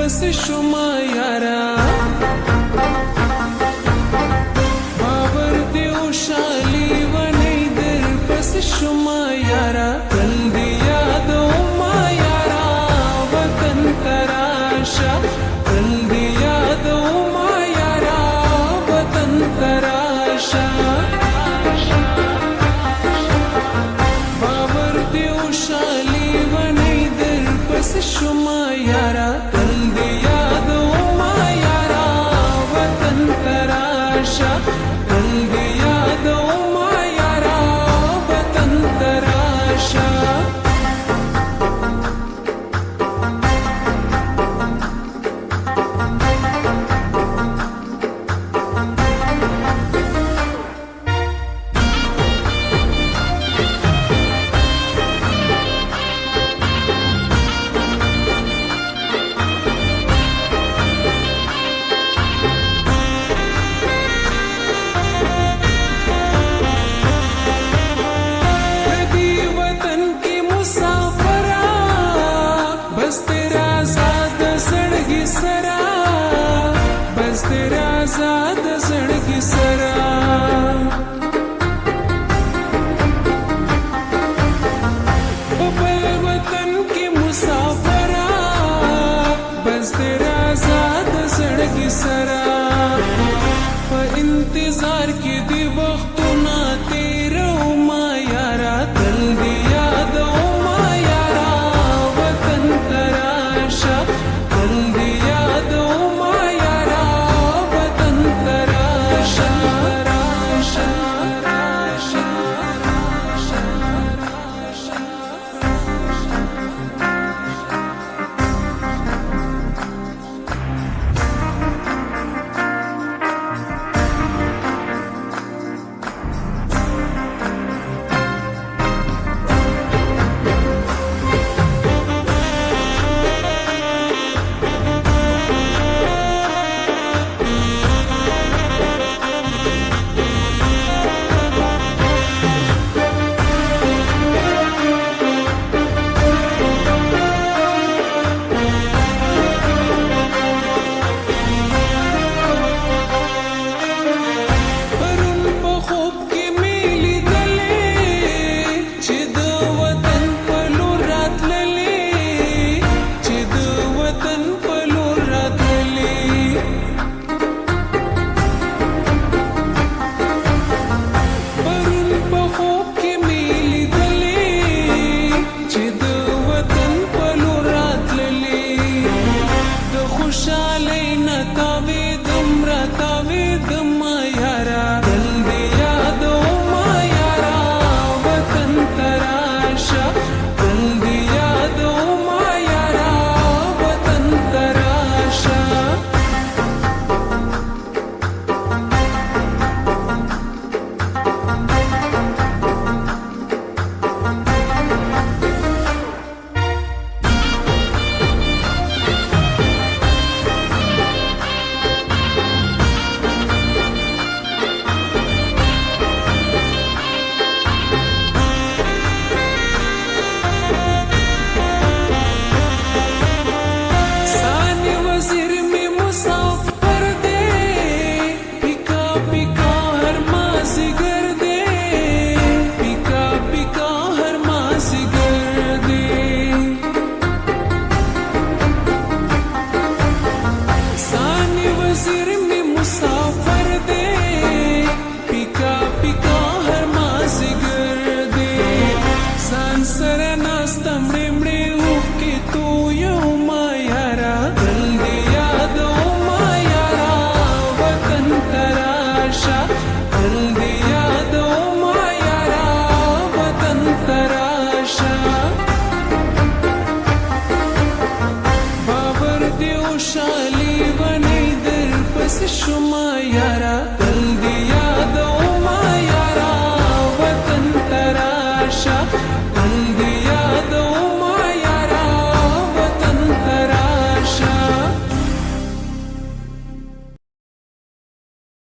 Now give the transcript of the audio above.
پس شما یارا باور دی خوشحالی ونی در پس شما یارا تل دی یاد ما یارا وطن تراشا تل دی یاد ما یارا وطن تراشا باور دی خوشحالی ونی در پس شما یارا تل دی یاد ما یارا وطن تراشا تل دی یاد ما یارا وطن تراشا बस तेरा आजाद सड़की सरा बबल वतन की मुसाफरा बस तेरा आजाद सड़की सरा इंतजार की दी वक्त ना तेरा मा यारा तल दिया दो मा यारा वतन तराशा तल दिया दो मा यारा वतन तराशा राशा राशा राशा राशा شما یارا تل دیا دو ما یارا وطن تراشا تل دیا